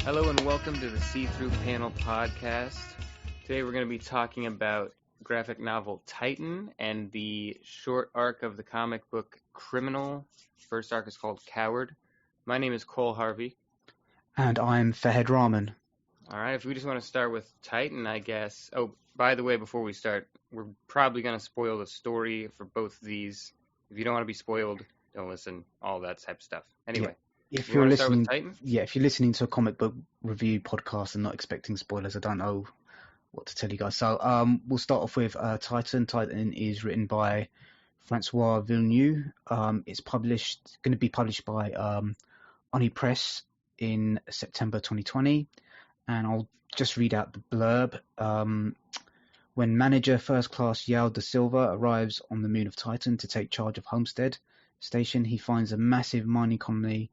Hello and welcome to the SeeThroughPanel podcast. Today we're going to be talking about graphic novel Titan and the short arc of the comic book Criminal. First arc is called Coward. My name is Cole Harvey. And I'm Fahed Rahman. All right, if we just want to start with Titan, I guess. Oh, by the way, before we start, we're probably going to spoil the story for both of these. If you don't want to be spoiled, don't listen, all that type of stuff. Anyway. Yeah. If you you're want to listening, start with Titan? if you're listening to a comic book review podcast and not expecting spoilers, I don't know what to tell you guys. So we'll start off with Titan. Titan is written by Francois Vigneault. It's going to be published by S1E3 Press in September 2020. And I'll just read out the blurb. When manager First Class Yao da Silva arrives on the moon of Titan to take charge of Homestead Station, he finds a massive mining colony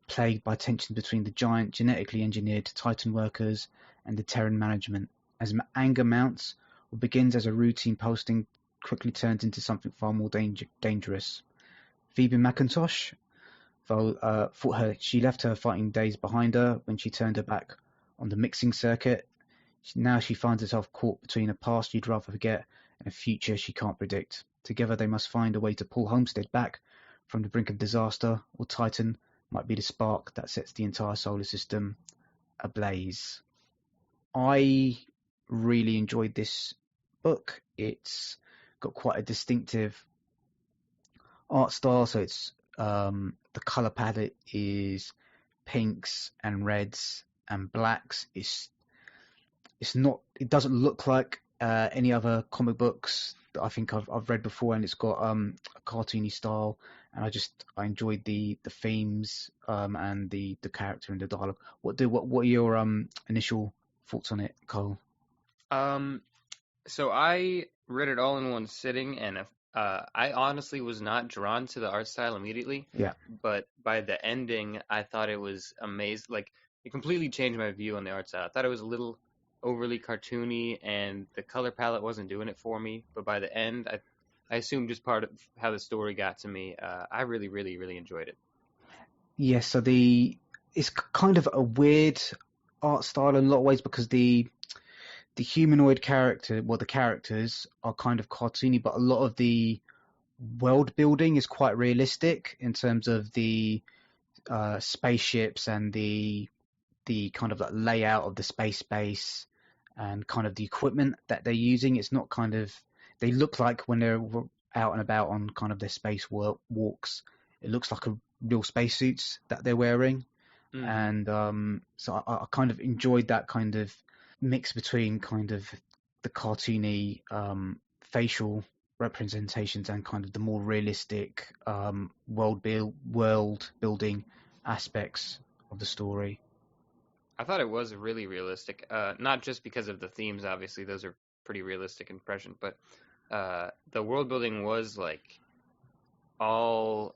plagued by tension between the giant genetically engineered Titan workers and the Terran management. As anger mounts, what begins as a routine posting quickly turns into something far more dangerous. Phoebe McIntosh, though, she left her fighting days behind her when she turned her back on the mixing circuit. Now she finds herself caught between a past she'd rather forget and a future she can't predict. Together they must find a way to pull Homestead back from the brink of disaster, or Titan might be the spark that sets the entire solar system ablaze. I really enjoyed this book. It's got quite a distinctive art style, so it's the color palette is pinks and reds and blacks. It doesn't look like any other comic books that I think I've read before, and it's got a cartoony style, and I enjoyed the themes and the character and the dialogue. What are your initial thoughts on it, Cole? So I read it all in one sitting, and I honestly was not drawn to the art style immediately. Yeah. But by the ending, I thought it was amazing. Like, it completely changed my view on the art style. I thought it was a little overly cartoony, and the color palette wasn't doing it for me. But by the end, I assume just part of how the story got to me, I really, really, really enjoyed it. Yeah, so it's kind of a weird art style in a lot of ways because the humanoid the characters are kind of cartoony, but a lot of the world building is quite realistic in terms of the spaceships and the kind of like layout of the space base and kind of the equipment that they're using. It's not kind of, they look like when they're out and about on kind of their space walks, it looks like a real spacesuits that they're wearing. And so I kind of enjoyed that kind of mix between kind of the cartoony facial representations and kind of the more realistic world building aspects of the story. I thought it was really realistic, not just because of the themes, obviously, those are pretty realistic and present, but the world building was like all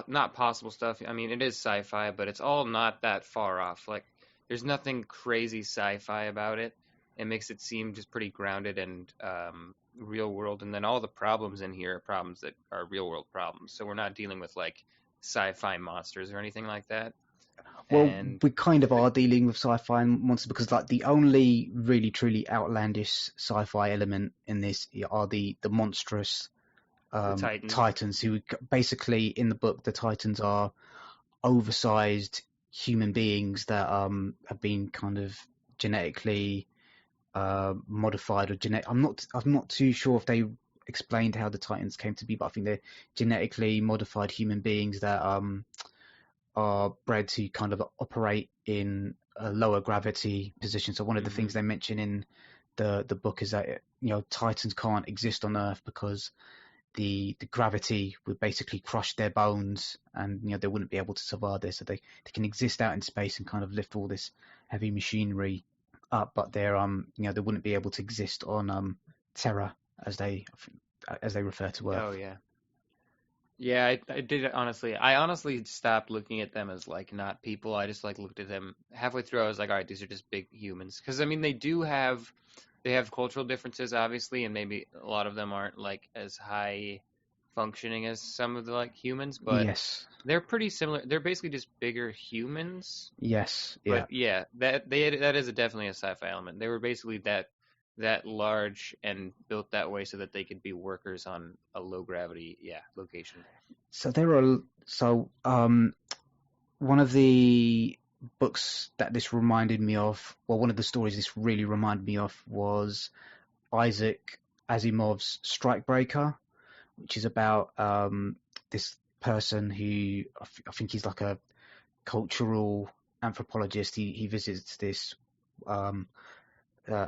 not possible stuff. I mean, it is sci-fi, but it's all not that far off. Like, there's nothing crazy sci-fi about it. It makes it seem just pretty grounded and real world, and then all the problems in here are problems that are real world problems. So we're not dealing with like sci-fi monsters or anything like that. Well, we kind of are dealing with sci-fi monsters because, like, the only really truly outlandish sci-fi element in this are the monstrous Titans, who basically in the book the Titans are oversized human beings that have been kind of genetically modified or I'm not too sure if they explained how the Titans came to be, but I think they're genetically modified human beings that are bred to kind of operate in a lower gravity position. So one of the things they mention in the book is that Titans can't exist on Earth because the gravity would basically crush their bones, and they wouldn't be able to survive there. So they can exist out in space and kind of lift all this heavy machinery up, but they wouldn't be able to exist on Terra as they refer to Earth. Oh yeah. Yeah, I did honestly. I honestly stopped looking at them as like not people. I just like looked at them halfway through. I was like, all right, these are just big humans. Because I mean, they have cultural differences, obviously, and maybe a lot of them aren't like as high functioning as some of the like humans, but Yes. they're pretty similar. They're basically just bigger humans. Yes. Yeah. But yeah, that is definitely a sci-fi element. They were basically that large and built that way so that they could be workers on a low gravity location. So one of the books that this reminded me of, well, one of the stories this really reminded me of was Isaac Asimov's Strikebreaker, which is about this person who I think he's like a cultural anthropologist. He visits this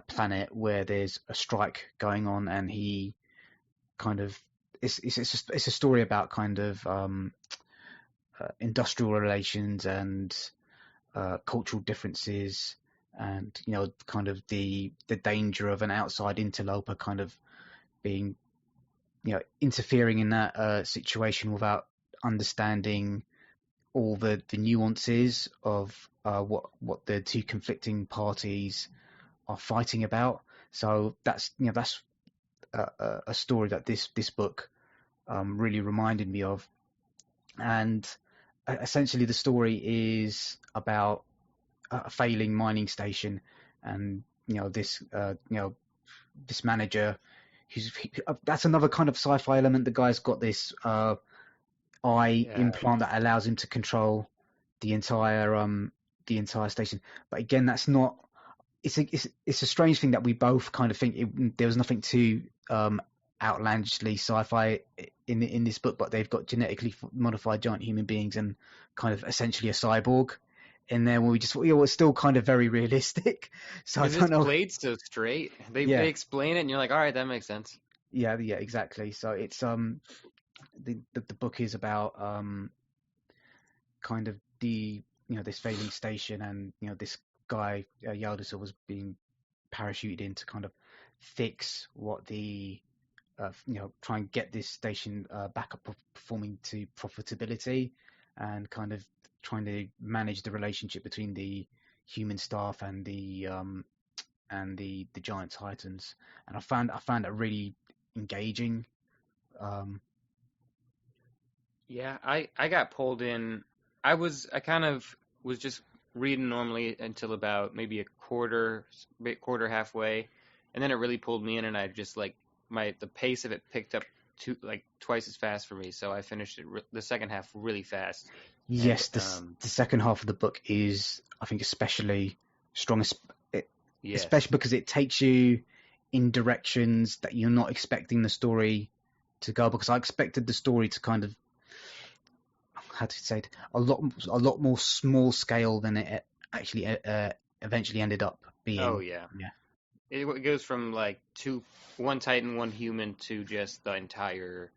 planet where there's a strike going on, and he kind of it's a story about kind of industrial relations and cultural differences, and kind of the danger of an outside interloper kind of being interfering in that situation without understanding all the nuances of what the two conflicting parties are fighting about. So that's a story that this book really reminded me of. And essentially the story is about a failing mining station, and this this manager that's another kind of sci-fi element. The guy's got this eye implant that allows him to control the entire station. But again, that's not. It's a strange thing that we both kind of think there was nothing too outlandishly sci-fi in this book, but they've got genetically modified giant human beings and kind of essentially a cyborg in there, where we just thought, it's still kind of very realistic. So I don't know. It's played so straight. They explain it, and you're like, all right, that makes sense. Yeah, exactly. So it's the book is about kind of the this failing station, and this guy Yaldis was being parachuted in to kind of fix what the try and get this station back up performing to profitability, and kind of trying to manage the relationship between the human staff and the giant titans. And I found it really engaging. I got pulled in. I kind of was just reading normally until about maybe a quarter halfway, and then it really pulled me in, and I just like the pace of it picked up twice as fast for me, so I finished it the second half really fast. Yes, the second half of the book is, I think, especially strong, especially because it takes you in directions that you're not expecting the story to go. Because I expected the story to kind of, how to say it, a lot more small scale than it actually eventually ended up being. Oh yeah. It goes from one Titan, one human to just the entire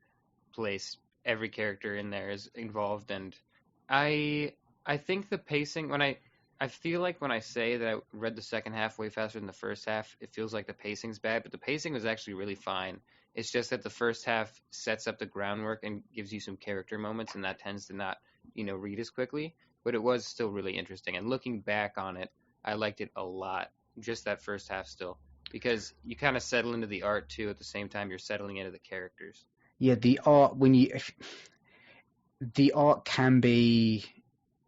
place. Every character in there is involved, and I think the pacing, I feel like when I say that I read the second half way faster than the first half, it feels like the pacing's bad, but the pacing was actually really fine. It's just that the first half sets up the groundwork and gives you some character moments, and that tends to not, read as quickly, but it was still really interesting. And looking back on it, I liked it a lot, just that first half still, because you kind of settle into the art too at the same time you're settling into the characters. Yeah, the art, the art can be,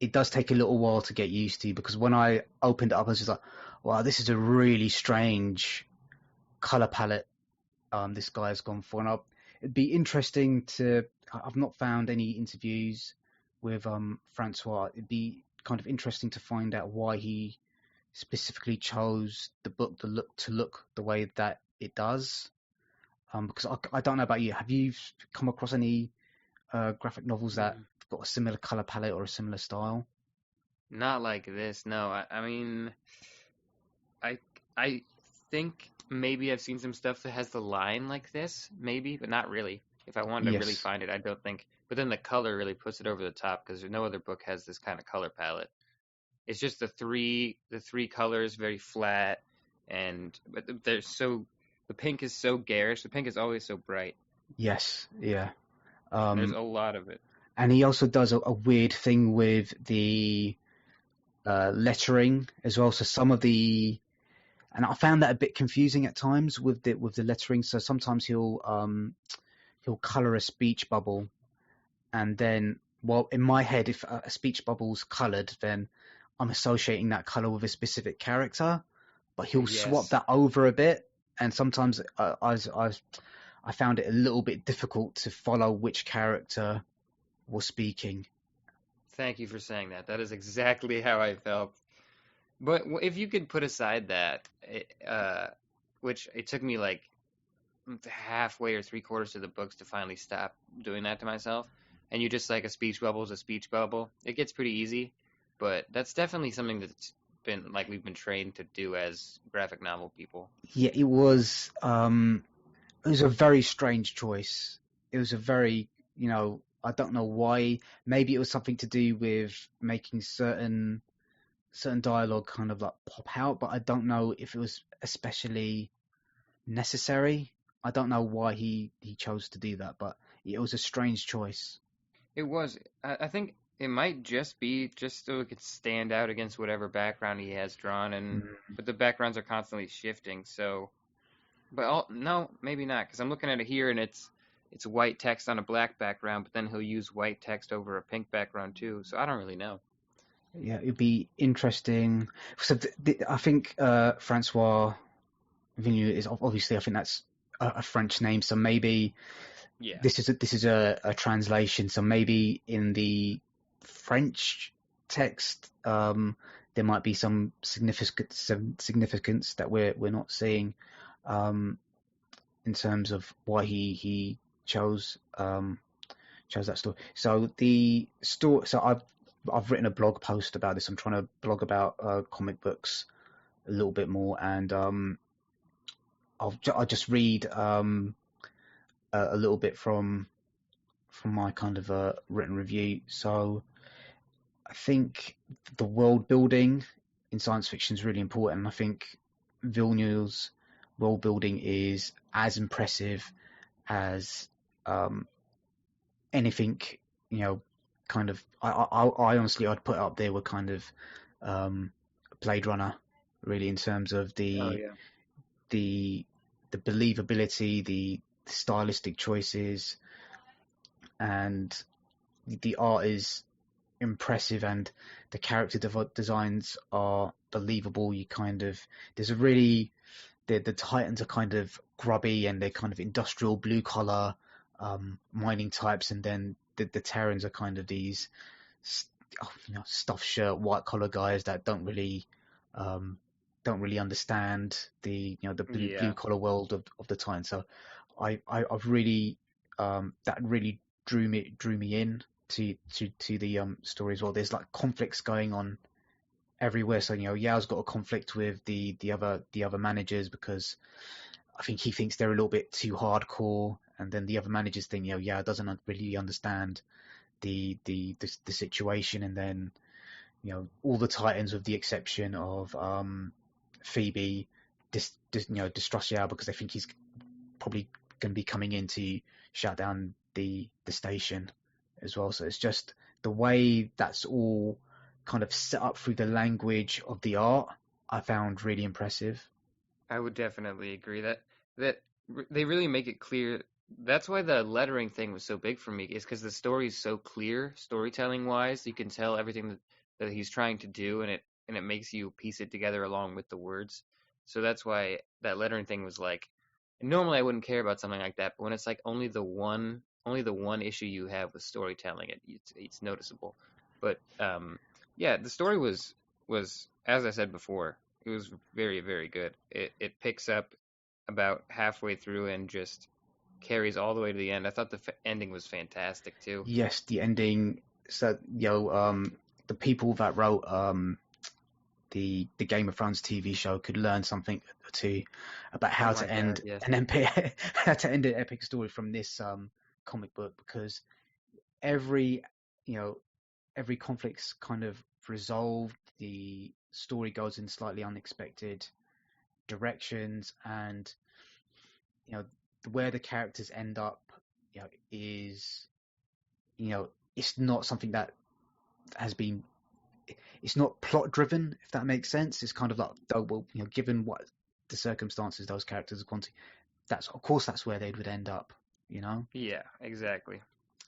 it does take a little while to get used to, because when I opened it up, I was just like, wow, this is a really strange color palette this guy has gone for. And it'd be interesting I've not found any interviews with Francois. It'd be kind of interesting to find out why he specifically chose the book to look the way that it does. Because I don't know about you. Have you come across any graphic novels that got a similar color palette or a similar style? Not like this, no. I mean, I think maybe I've seen some stuff that has the line like this, maybe, but not really. If I wanted to really find it, I don't think. But then the color really puts it over the top, because no other book has this kind of color palette. It's just the three colors, very flat, but the pink is so garish. The pink is always so bright. Yes, yeah. There's a lot of it. And he also does a weird thing with the lettering as well. So some of and I found that a bit confusing at times with the lettering. So sometimes he'll he'll color a speech bubble, and then, well, in my head, if a speech bubble's colored, then I'm associating that color with a specific character. But he'll swap Yes. that over a bit, and sometimes I found it a little bit difficult to follow which character was speaking. Thank you for saying that. That is exactly how I felt. But if you could put aside that, which it took me like halfway or three-quarters of the books to finally stop doing that to myself, and you just like a speech bubble is a speech bubble, it gets pretty easy. But that's definitely something that's been like we've been trained to do as graphic novel people. Yeah, it was a very strange choice. It was a very, I don't know why. Maybe it was something to do with making certain dialogue kind of like pop out, but I don't know if it was especially necessary. I don't know why he chose to do that, but it was a strange choice. It was. I think it might just be just so it could stand out against whatever background he has drawn, and Mm. but the backgrounds are constantly shifting. So, but no, maybe not, because I'm looking at it here, and it's white text on a black background, but then he'll use white text over a pink background too. So I don't really know. Yeah, it'd be interesting. So I think Francois Vigneault is obviously, I think that's a French name, so maybe Yeah. this is a translation. So maybe in the French text, there might be some significance that we're not seeing, in terms of why he chose that story. So the story. So I've written a blog post about this. I'm trying to blog about comic books a little bit more, and I'll just read a little bit from my kind of written review. So I think the world building in science fiction is really important. And I think Villeneuve's world building is as impressive as anything, kind of. I honestly, I'd put it up there with kind of Blade Runner, really, in terms of Oh the yeah. the the believability, the stylistic choices, and the art is impressive, and the character designs are believable. You kind of there's a really the Titans are kind of grubby, and they're kind of industrial blue collar mining types, and then the Terrans are kind of these stuffed shirt white collar guys that don't really understand the blue Yeah. collar world of the Titans. So I've really that really drew me in to the story as well. There's like conflicts going on everywhere. So Yao's got a conflict with the other managers, because I think he thinks they're a little bit too hardcore, and then the other managers think Yao doesn't really understand the situation, and then all the Titans, with the exception of Phoebe, distrust Yao because they think he's probably going to be coming in to shut down the station as well. So it's just the way that's all kind of set up through the language of the art, I found really impressive. I would definitely agree that they really make it clear. That's why the lettering thing was so big for me, is because the story is so clear, storytelling wise. You can tell everything that he's trying to do, and it makes you piece it together along with the words. So that's why that lettering thing was like. Normally, I wouldn't care about something like that, but when it's like only the one issue you have with storytelling, it's noticeable. But yeah, the story was as I said before, it was very very good. It picks up about halfway through and just carries all the way to the end. I thought the ending was fantastic too. Yes, the ending. So the people that wrote the Game of Thrones TV show could learn something or two about Oh how my to God, end yes. an epic how to end an epic story from this comic book, because every you know every conflict's kind of resolved. The story goes in slightly unexpected directions, and you know where the characters end up, is it's not something that has been. It's not plot driven, if that makes sense. It's kind of like, oh well, given what the circumstances those characters have gone to, that's of course that's where they would end up. you know? Yeah, exactly.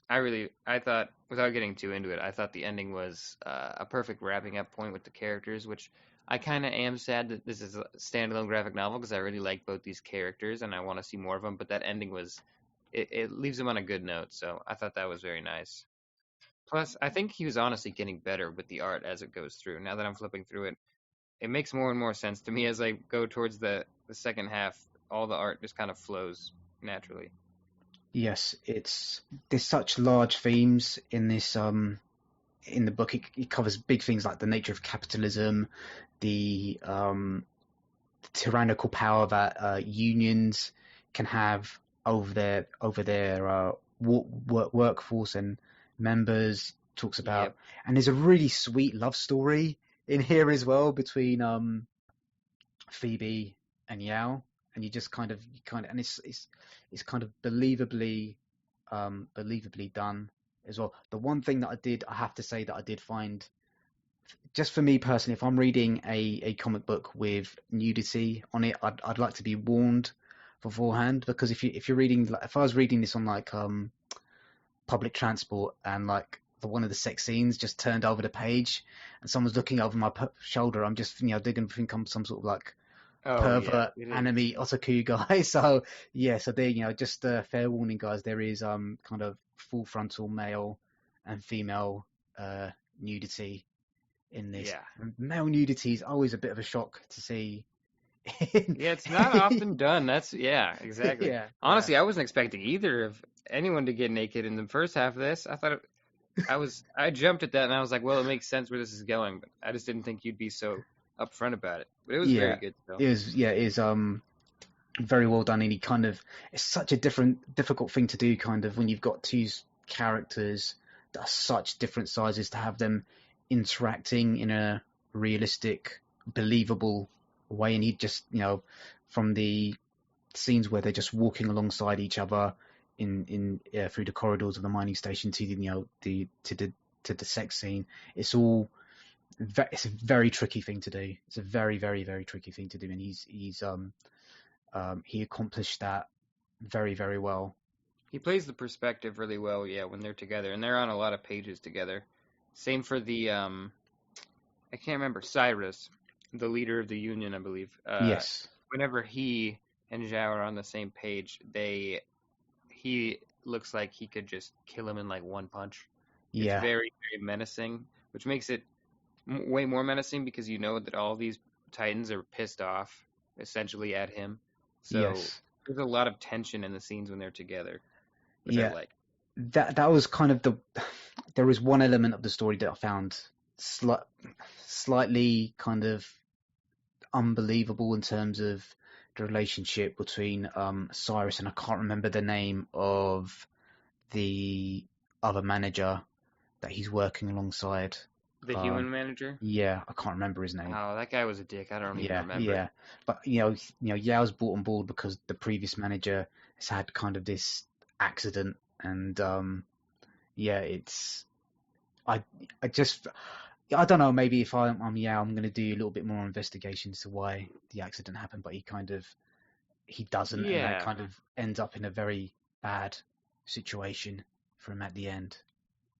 I thought, without getting too into it, I thought the ending was a perfect wrapping up point with the characters, which I kind of am sad that this is a standalone graphic novel because I really like both these characters and I want to see more of them. But that ending it leaves them on a good note, so I thought that was very nice. Plus, I think he was honestly getting better with the art as it goes through. Now that I'm flipping through it, it makes more and more sense to me as I go towards the second half. All the art just kind of flows naturally. Yes, there's such large themes in this in the book. It covers big things like the nature of capitalism, the tyrannical power that unions can have over their workforce and members. Talks about, Yep. and there's a really sweet love story in here as well between Phoebe and Yao, and and it's kind of believably done as well. The one thing that I have to say that I did find, just for me personally, if I'm reading a comic book with nudity on it, I'd like to be warned beforehand, because if you're reading, like, if I was reading this on like public transport and like one of the sex scenes just turned over the page and someone's looking over my shoulder, I'm just, they're gonna think I'm some sort of like Oh yeah, pervert it is. anime otaku guy. So yeah, so there, just a fair warning, guys. There is kind of full frontal male and female nudity in this. Yeah. And male nudity is always a bit of a shock to see. In... Yeah, it's not often done. Yeah, exactly. yeah, yeah, Honestly, I wasn't expecting either of anyone to get naked in the first half of this. I jumped at that and I was like, well, it makes sense where this is going, but I just didn't think you'd be so upfront about it. But it was very yeah. good still. It is very well done, and it's such a difficult thing to do, kind of, when you've got two characters that are such different sizes, to have them interacting in a realistic, believable way. And he just, from the scenes where they're just walking alongside each other in through the corridors of the mining station to the sex scene, it's all it's a very tricky thing to do. It's a very, very, very tricky thing to do, and he accomplished that very, very well. He plays the perspective really well, yeah, when they're together, and they're on a lot of pages together. Same for the I can't remember, Cyrus, the leader of the union, I believe. Yes. Whenever he and Zhao are on the same page, he looks like he could just kill him in like one punch. It's Yeah. very, very menacing, which makes it way more menacing because you know that all these Titans are pissed off essentially at him. So Yes. there's a lot of tension in the scenes when they're together, which I Yeah. like. That was kind of there was one element of the story that I found slightly kind of unbelievable, in terms of the relationship between Cyrus and, I can't remember the name of the other manager that he's working alongside. The human manager? Yeah, I can't remember his name. Oh, that guy was a dick. I don't even Yeah, remember. yeah. But Yao's brought on board because the previous manager has had kind of this accident, and it's I just I don't know. Maybe if I'm Yao, I'm going to do a little bit more investigation as to why the accident happened. But he doesn't, and that Yeah, kind of ends up in a very bad situation for him at the end.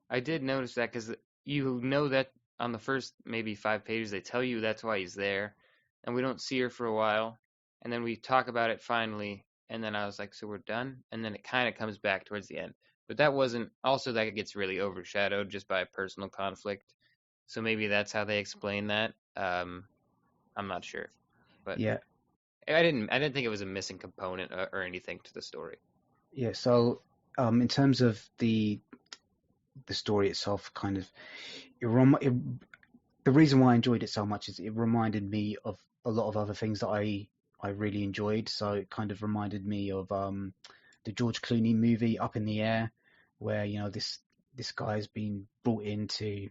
I did notice that because you know that on the first maybe 5 pages they tell you that's why he's there, and we don't see her for a while, and then we talk about it finally, and then I was like, so we're done, and then it kind of comes back towards the end. But that wasn't also that gets really overshadowed just by personal conflict. So maybe that's how they explain that. I'm not sure, but Yeah, I didn't think it was a missing component or anything to the story. yeah. So in terms of the story itself, kind of the reason why I enjoyed it so much is it reminded me of a lot of other things that I really enjoyed. So it kind of reminded me of the George Clooney movie Up in the Air, where this guy's been brought in to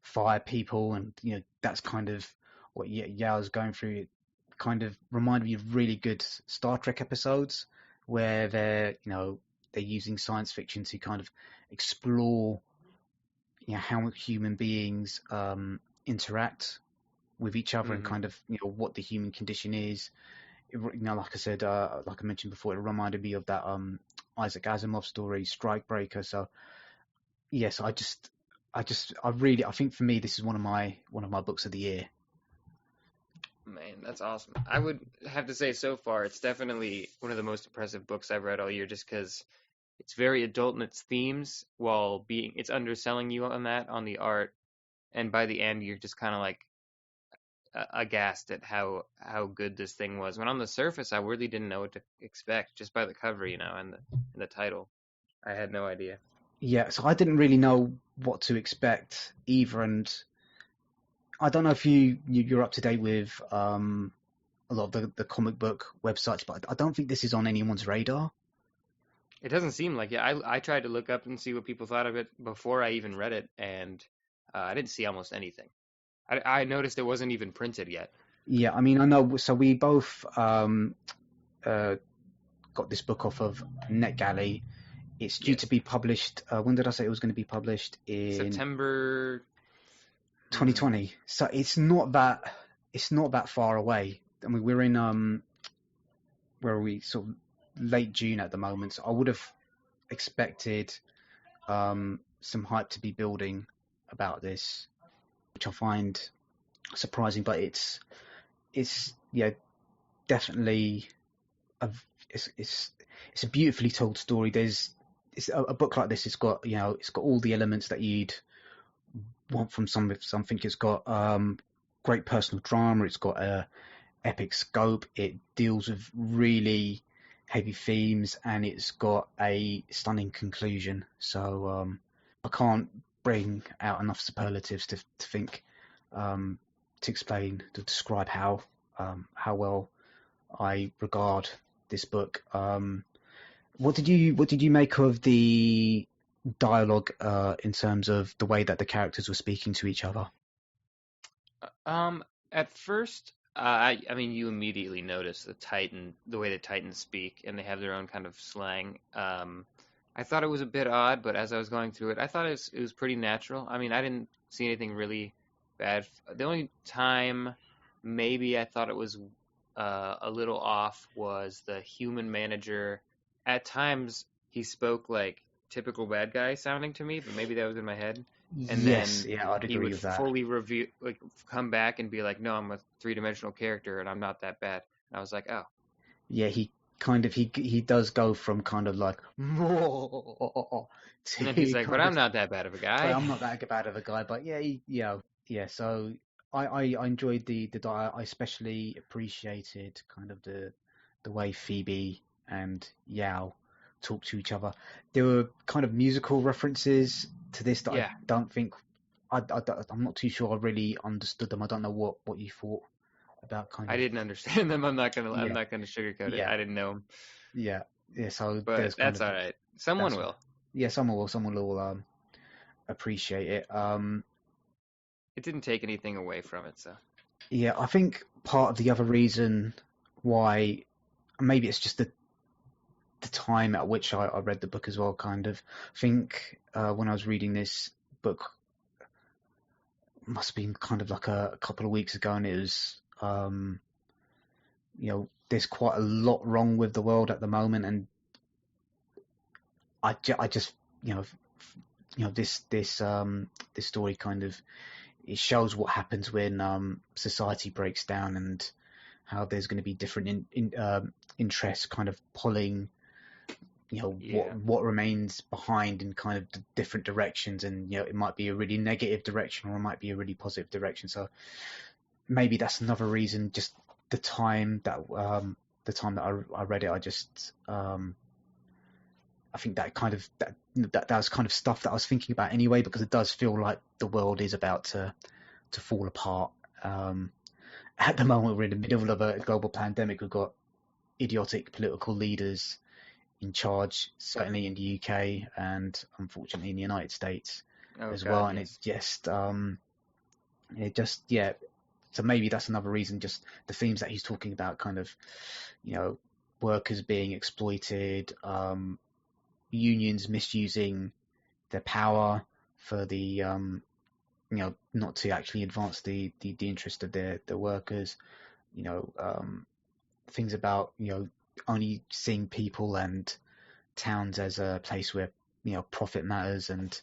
fire people, and that's kind of what Yao's going through. It kind of reminded me of really good Star Trek episodes where they're using science fiction to kind of explore how human beings interact with each other, and Hmm. kind of what the human condition is. Like I said, like I mentioned before, it reminded me of that Isaac Asimov story, Strikebreaker. So yes, I think for me this is one of my books of the year. Man, that's awesome. I would have to say so far, it's definitely one of the most impressive books I've read all year, just because it's very adult in its themes, while it's underselling you on the art, and by the end, you're just kind of like aghast at how good this thing was. When on the surface, I really didn't know what to expect just by the cover, and the title. I had no idea. Yeah, so I didn't really know what to expect either, and I don't know if you're up to date with a lot of the comic book websites, but I don't think this is on anyone's radar. It doesn't seem like it. I tried to look up and see what people thought of it before I even read it, and I didn't see almost anything. I noticed it wasn't even printed yet. Yeah, I mean, I know. So we both got this book off of NetGalley. It's due to be published. When did I say it was going to be published? In September 2020. So it's not that far away. I mean, we're in where are we? Sort of late June at the moment. So I would have expected some hype to be building about this, which I find surprising. But it's definitely it's a beautifully told story. It's a book like this. It's got all the elements that you'd want from something. It's got great personal drama. It's got a epic scope. It deals with really heavy themes, and it's got a stunning conclusion. So I can't bring out enough superlatives to think to describe how well I regard this book. What did you make of the dialogue in terms of the way that the characters were speaking to each other? At first, I mean, you immediately notice the way the Titans speak, and they have their own kind of slang. I thought it was a bit odd, but as I was going through it, I thought it was pretty natural. I mean, I didn't see anything really bad. The only time maybe I thought it was a little off was the human manager. At times, he spoke like typical bad guy sounding to me, but maybe that was in my head. And Yes, then yeah, I'd he agree would with that. fully review, like come back and be like, "No, I'm a three-dimensional character, and I'm not that bad." And I was like, "Oh." Yeah, he does go from kind of like to And then he's like, "But kind I'm of, not that bad of a but guy." I'm not that bad of a guy. But yeah, yeah. So I enjoyed the diet. I especially appreciated kind of the way Phoebe and Yao talk to each other. There were kind of musical references to this that I Yeah, don't think I'm not too sure I really understood them. I don't know what you thought about kind I of didn't understand them. I'm yeah not gonna sugarcoat it. yeah I didn't know them, yeah So but there's kind that's of all right. Someone that's will. yeah someone will appreciate it. It didn't take anything away from it, so. Yeah, I think part of the other reason why maybe it's just the time at which I read the book as well. Kind of think when I was reading this book, must have been kind of like a couple of weeks ago, and it was there's quite a lot wrong with the world at the moment, and I just this story kind of it shows what happens when society breaks down and how there's going to be different interests kind of pulling what remains behind in kind of different directions, and it might be a really negative direction or it might be a really positive direction. So maybe that's another reason, just the time that I read it, I just I think that kind of that was kind of stuff that I was thinking about anyway, because it does feel like the world is about to fall apart. At the moment, we're in the middle of a global pandemic. We've got idiotic political leaders in charge, certainly in the UK and unfortunately in the United States as well. And Yes. So maybe that's another reason, just the themes that he's talking about, kind of, workers being exploited, unions misusing their power for the not to actually advance the interest of their workers, things about only seeing people and towns as a place where profit matters, and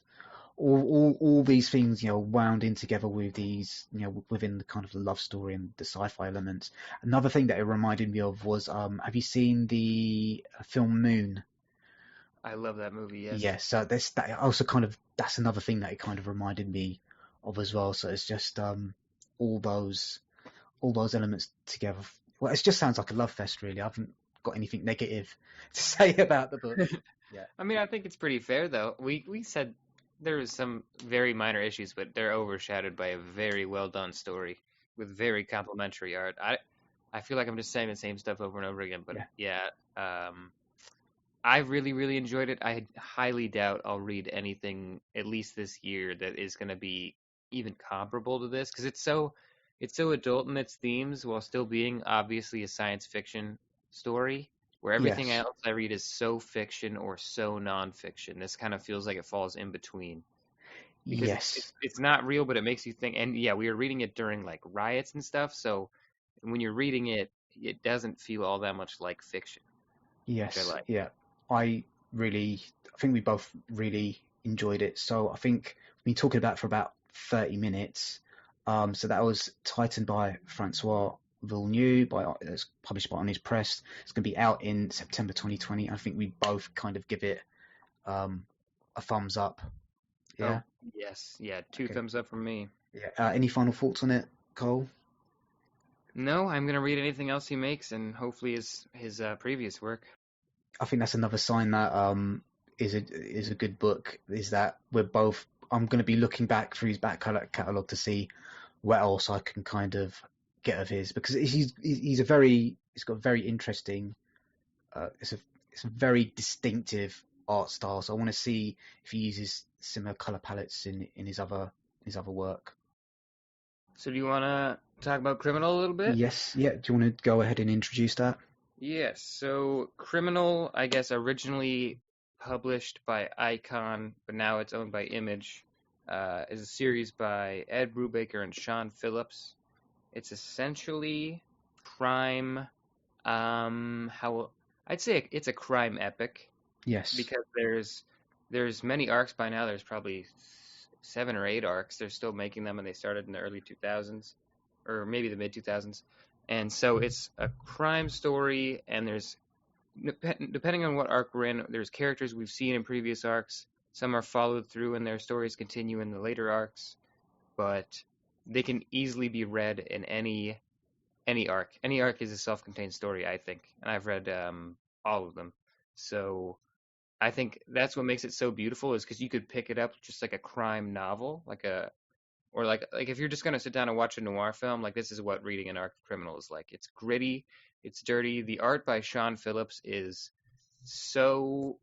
all these things wound in together with these within the kind of the love story and the sci-fi elements. Another thing that it reminded me of was have you seen the film Moon? I love that movie. Yes. Yes, so that also kind of, that's another thing that it kind of reminded me of as well. So it's just all those elements together. Well, it just sounds like a love fest, really. I haven't got anything negative to say about the book. Yeah. I mean, I think it's pretty fair, though. We said there was some very minor issues, but they're overshadowed by a very well done story with very complimentary art. I feel like I'm just saying the same stuff over and over again, but yeah, I really, really enjoyed it. I highly doubt I'll read anything, at least this year, that is going to be even comparable to this, because it's so adult in its themes while still being obviously a science fiction story, where everything Yes. else I read is so fiction or so nonfiction. This kind of feels like it falls in between, because Yes. it's not real, but it makes you think. And yeah, we were reading it during like riots and stuff, so when you're reading it, it doesn't feel all that much like fiction, which I Yes. like. Yeah. I think we both really enjoyed it. So I think we've been talking about it for about 30 minutes. So that was Titan by Francois Vigneault, it's published by On His Press. It's going to be out in September 2020. I think we both kind of give it a thumbs up. Yeah. Oh, yes. Yeah, two Okay. thumbs up from me. Yeah. Any final thoughts on it, Cole? No, I'm gonna read anything else he makes, and hopefully his previous work. I think that's another sign that is a good book. Is that we're both. I'm going to be looking back through his back catalogue to see what else I can kind of get of his, because he's got a very interesting. It's a very distinctive art style. So I want to see if he uses similar color palettes in his other work. So do you want to talk about Criminal a little bit? Yes. Yeah. Do you want to go ahead and introduce that? Yes. So Criminal, I guess, originally published by Icon, but now it's owned by Image, is a series by Ed Brubaker and Sean Phillips. It's essentially crime. I'd say it's a crime epic. Yes. Because there's many arcs by now. There's probably 7 or 8 arcs. They're still making them, and they started in the early 2000s, or maybe the mid 2000s. And so it's a crime story, and there's, depending on what arc we're in, there's characters we've seen in previous arcs. Some are followed through, and their stories continue in the later arcs, but they can easily be read in any arc. Any arc is a self-contained story, I think, and I've read all of them. So I think that's what makes it so beautiful, is because you could pick it up just like a crime novel, or like if you're just gonna sit down and watch a noir film, like this is what reading an arc of Criminal is like. It's gritty, it's dirty. The art by Sean Phillips is so,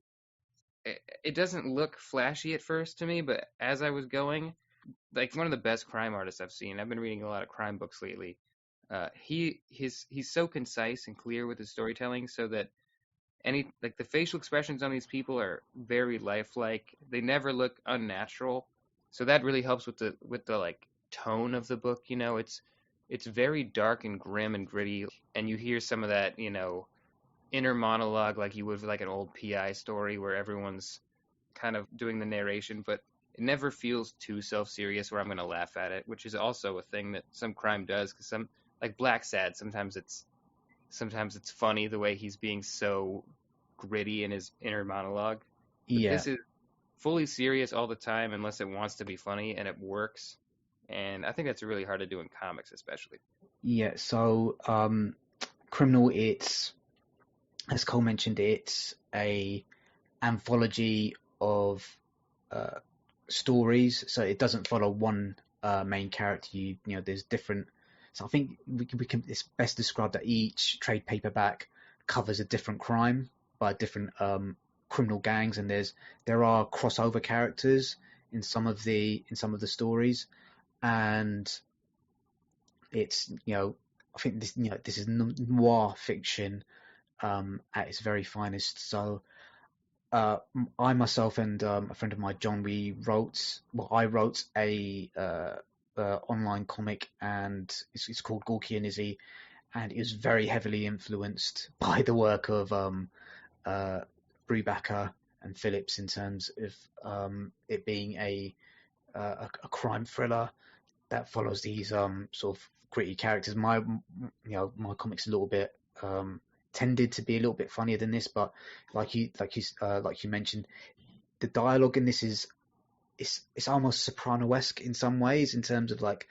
it doesn't look flashy at first to me, but as I was going, like one of the best crime artists I've seen. I've been reading a lot of crime books lately. He's so concise and clear with his storytelling, so that the facial expressions on these people are very lifelike. They never look unnatural. So that really helps with the like tone of the book, it's very dark and grim and gritty, and you hear some of that, inner monologue like you would with like an old PI story where everyone's kind of doing the narration, but it never feels too self-serious where I'm going to laugh at it, which is also a thing that some crime does, because some, like Black Sad, sometimes it's funny the way he's being so gritty in his inner monologue. But Yeah. this is fully serious all the time unless it wants to be funny, and it works. And I think that's really hard to do in comics, especially. Yeah. So, Criminal, it's, as Cole mentioned, it's a anthology of stories. So it doesn't follow one main character. There's different. So I think it's best described that each trade paperback covers a different crime by different criminal gangs, and there are crossover characters in some of the stories, and it's I think this is noir fiction at its very finest. So I myself and a friend of mine, John, I wrote a online comic, and it's called Gorky and Izzy, and it was very heavily influenced by the work of Brubaker and Phillips in terms of it being a crime thriller that follows these sort of gritty characters. My comic's a little bit tended to be a little bit funnier than this, but like you mentioned, the dialogue in this is it's almost Soprano-esque in some ways in terms of like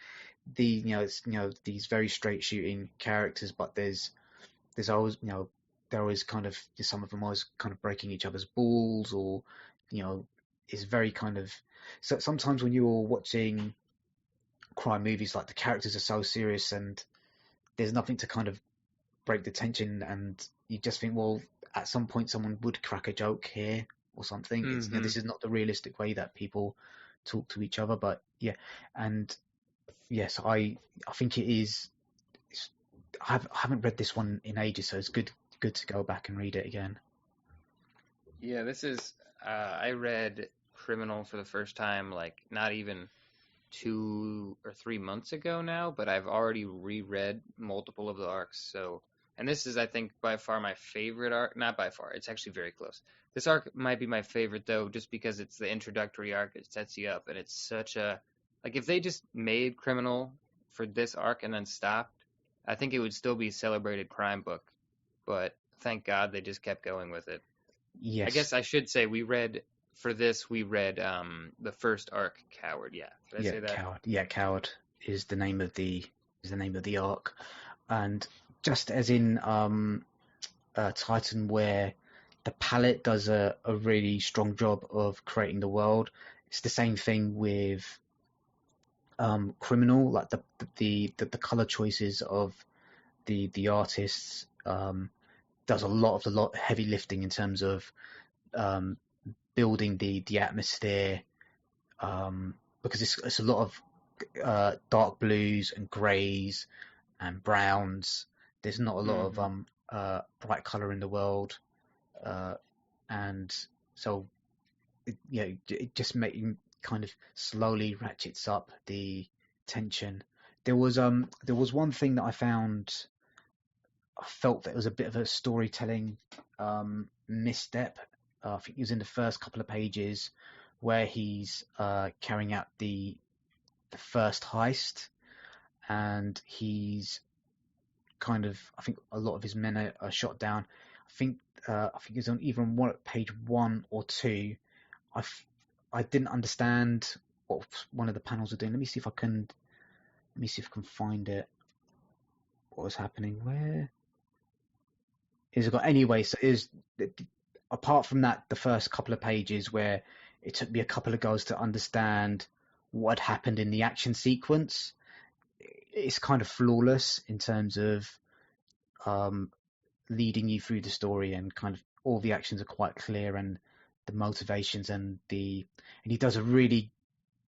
it's these very straight shooting characters, but there's always they're always kind of, some of them always kind of breaking each other's balls, or is very kind of, so sometimes when you're watching crime movies, like the characters are so serious and there's nothing to kind of break the tension, and you just think, well, at some point someone would crack a joke here or something. It's, this is not the realistic way that people talk to each other, but yeah. And yes, I think it is. I haven't read this one in ages, so it's good to go back and read it again. Yeah, this is. I read Criminal for the first time, like not even 2 or 3 months ago now, but I've already reread multiple of the arcs. So, and this is, I think, by far my favorite arc. Not by far, it's actually very close. This arc might be my favorite though, just because it's the introductory arc. It sets you up, and it's such a, like, if they just made Criminal for this arc and then stopped, I think it would still be a celebrated crime book. But thank God they just kept going with it. Yes. I guess I should say we read the first arc, Coward. Yeah. Did I say that? Coward. Yeah, Coward is the name of the arc. And just as in Titan, where the palette does a really strong job of creating the world, it's the same thing with Criminal. Like the color choices of the artists does a lot of the heavy lifting in terms of building the atmosphere, because it's a lot of dark blues and greys and browns. There's not a lot of bright color in the world, and so it just kind of slowly ratchets up the tension. There was one thing that I felt that it was a bit of a storytelling misstep. I think it was in the first couple of pages where he's carrying out the first heist, and he's kind of, I think a lot of his men are shot down. I think it's on either on page 1 or 2. I didn't understand what one of the panels are doing. Let me see if I can find it. What was happening? Where is it got? Anyway, so is apart from that, the first couple of pages where it took me a couple of goes to understand what happened in the action sequence, it's kind of flawless in terms of leading you through the story, and kind of all the actions are quite clear, and the motivations, and he does a really,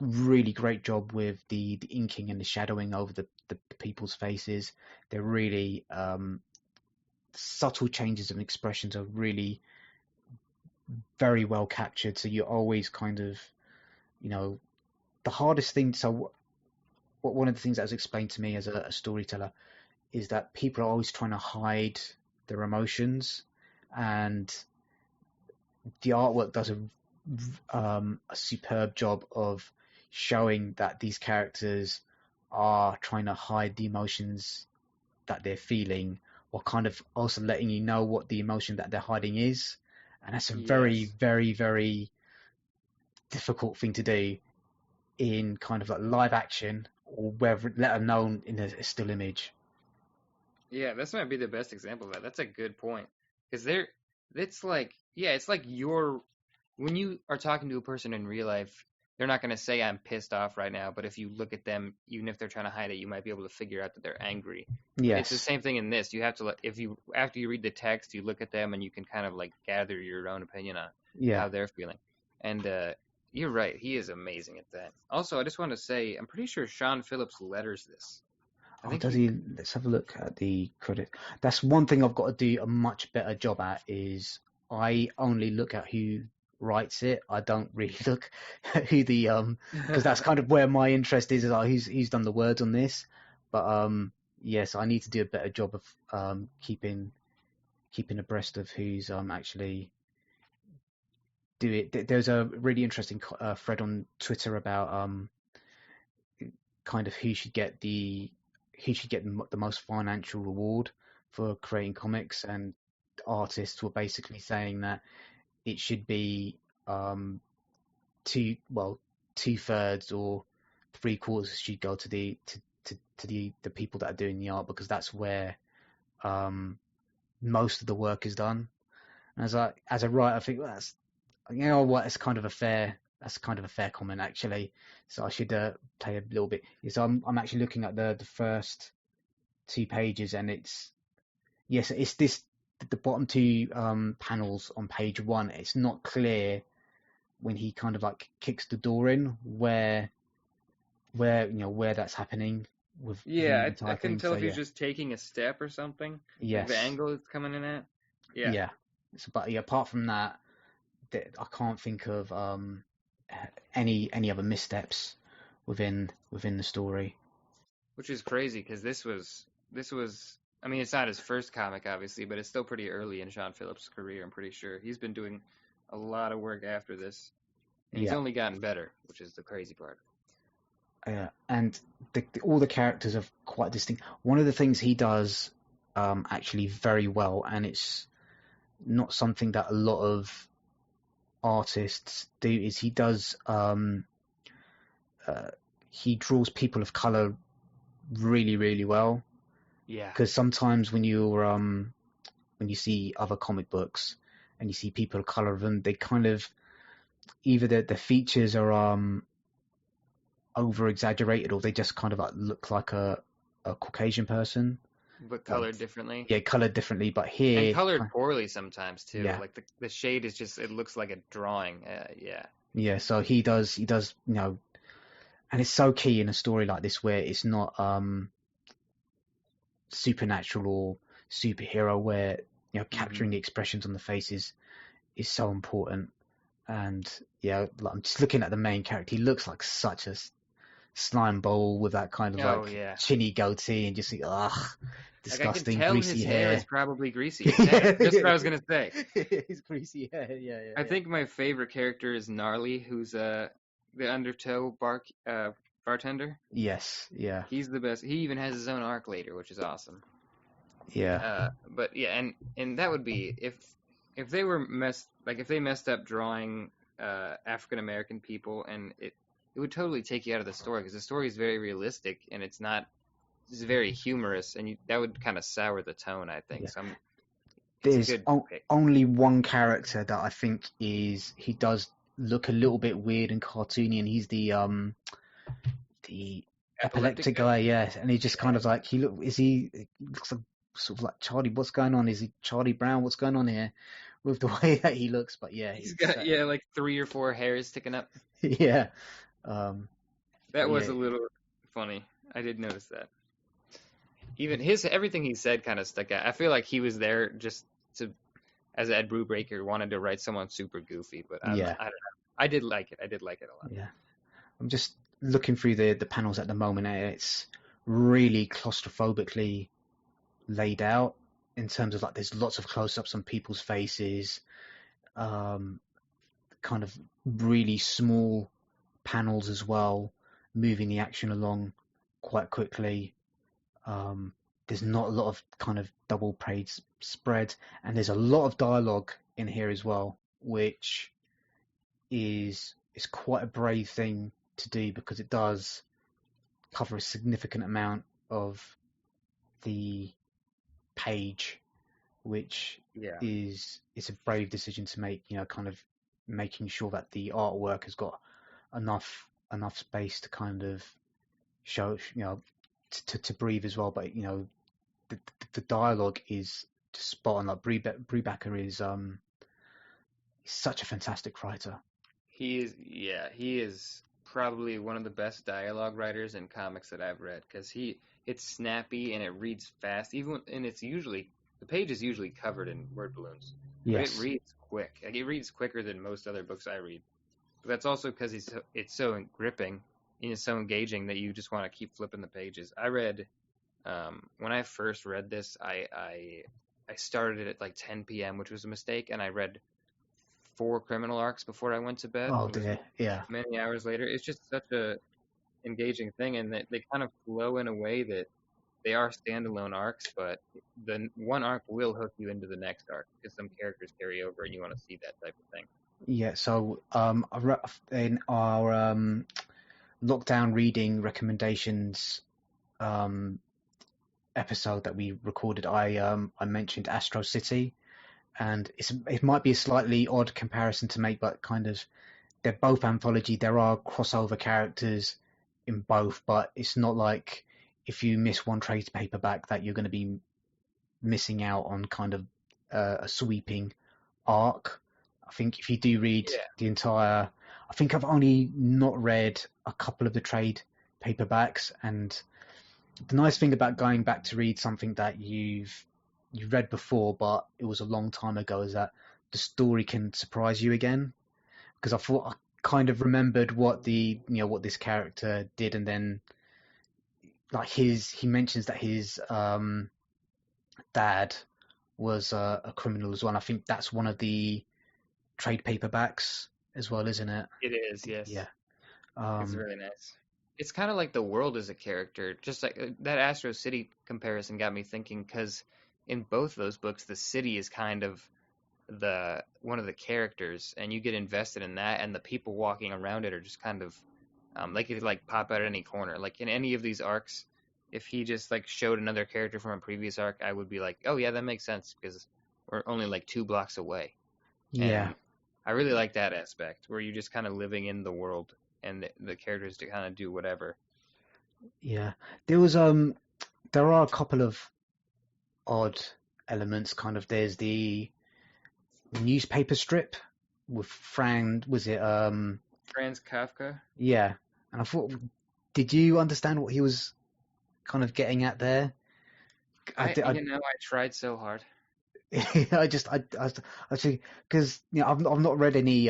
really great job with the inking and the shadowing over the people's faces. They're really subtle changes of expressions are really very well captured. So you're always kind of, the hardest thing. So one of the things that was explained to me as a storyteller is that people are always trying to hide their emotions, and the artwork does a superb job of showing that these characters are trying to hide the emotions that they're feeling, or kind of also letting you know what the emotion that they're hiding is. And that's a very, very, very difficult thing to do in kind of like live action, or whether, let alone in a still image. Yeah, this might be the best example of that. That's a good point. Because it's like when you are talking to a person in real life, they're not going to say I'm pissed off right now, but if you look at them, even if they're trying to hide it, you might be able to figure out that they're angry. Yes. It's the same thing in this. You have to, after you read the text, you look at them and you can kind of like gather your own opinion on how they're feeling. And you're right, he is amazing at that. Also, I just want to say, I'm pretty sure Sean Phillips letters this. Does he? Let's have a look at the credit. That's one thing I've got to do a much better job at, is I only look at who writes it. I don't really look at who the because that's kind of where my interest is like who's done the words on this. But yes, I need to do a better job of keeping abreast of who's actually do it. There's a really interesting thread on Twitter about kind of who should get the most financial reward for creating comics, and artists were basically saying that it should be two-thirds or three-quarters should go to the people that are doing the art, because that's where most of the work is done. And as a writer, I think, well, that's, you know what, that's kind of a fair comment, actually. So I should play a little bit. So I'm actually looking at the first 2 pages, and it's the bottom 2 panels on page 1. It's not clear when he kind of like kicks the door in where that's happening with Yeah, the I couldn't typing. tell So if he's just taking a step or something. Like the yes, angle it's coming in at. Yeah. yeah. So, but yeah, apart from that, I can't think of any other missteps within the story. Which is crazy because this was. I mean, it's not his first comic, obviously, but it's still pretty early in Sean Phillips' career. I'm pretty sure he's been doing a lot of work after this, and he's Yeah, only gotten better, which is the crazy part. and all the characters are quite distinct. One of the things he does actually very well, and it's not something that a lot of artists do, is he draws people of color really, really well. Yeah. Because sometimes when you see other comic books and you see people of color of them, they kind of either the features are over exaggerated, or they just kind of like look like a Caucasian person. But colored differently. Yeah, colored differently. But here, And colored poorly sometimes too. Yeah. Like the shade is just, it looks like a drawing. Yeah. yeah. So he does, and it's so key in a story like this where it's not supernatural or superhero, where capturing the expressions on the faces is so important. And yeah, like, I'm just looking at the main character. He looks like such a slime bowl with that kind of chinny goatee, and just disgusting, like I can tell greasy his hair. Is probably greasy. That's what I was gonna say. His greasy hair, yeah. I think my favorite character is Gnarly, who's the Undertow bartender. Yes, yeah. He's the best. He even has his own arc later, which is awesome. Yeah. But yeah, and that would be if they were if they messed up drawing African American people, and it would totally take you out of the story, because the story is very realistic and it's very humorous, and that would kind of sour the tone, I think. Yeah. So there's only one character that I think he does look a little bit weird and cartoony, and he's the epileptic guy, yeah. And he just kind of like, he looks like sort of like Charlie. What's going on? Is he Charlie Brown? What's going on here with the way that he looks? But yeah, he's got like 3 or 4 hairs sticking up. Yeah. That was a little funny. I did notice that. Even everything he said kind of stuck out. I feel like he was there just to, as Ed Brubaker, wanted to write someone super goofy, but I don't know. I did like it. I did like it a lot. Yeah. I'm just looking through the panels at the moment. It's really claustrophobically laid out in terms of like there's lots of close-ups on people's faces, kind of really small panels as well, moving the action along quite quickly. There's not a lot of kind of double page spread, and there's a lot of dialogue in here as well, which is quite a brave thing to do, because it does cover a significant amount of the page, which is a brave decision to make, kind of making sure that the artwork has got enough space to kind of show, to breathe as well. But the dialogue is just spot on. Like Brubaker is such a fantastic writer. He is probably one of the best dialogue writers in comics that I've read, because it's snappy and it reads fast. The page is usually covered in word balloons. Yes. But it reads quick. Like, it reads quicker than most other books I read. But that's also because it's so gripping and it's so engaging that you just want to keep flipping the pages. I read, when I first read this, I started it at like 10 p.m., which was a mistake, and I read 4 criminal arcs before I went to bed. Oh It was dear, yeah, many hours later. It's just such a engaging thing, and they kind of flow in a way that they are standalone arcs, but the one arc will hook you into the next arc because some characters carry over, and you want to see that type of thing. yeah. So in our lockdown reading recommendations episode that we recorded, I mentioned Astro City, and it might be a slightly odd comparison to make, but kind of they're both anthology. There are crossover characters in both, but it's not like if you miss one trade paperback that you're going to be missing out on kind of a sweeping arc. I think if you do read the entire, I think I've only not read a couple of the trade paperbacks, and the nice thing about going back to read something that you've read before, but it was a long time ago, is that the story can surprise you again. Because I thought I kind of remembered what what this character did, and then like he mentions that his dad was a criminal as well. And I think that's one of the trade paperbacks as well, isn't it? It is, yes. Yeah. It's really nice. It's kind of like the world as a character. Just like that Astro City comparison got me thinking, because in both of those books, the city is kind of one of the characters, and you get invested in that, and the people walking around it are just kind of like it like pop out at any corner. Like in any of these arcs, if he just like showed another character from a previous arc, I would be like, oh yeah, that makes sense because we're only like 2 blocks away. Yeah. And I really like that aspect where you're just kind of living in the world and the characters to kind of do whatever. Yeah. There was there are a couple of odd elements. Kind of there's the newspaper strip with was it Franz Kafka? Yeah. And I thought, did you understand what he was kind of getting at there? I tried so hard. I actually, because I've not read any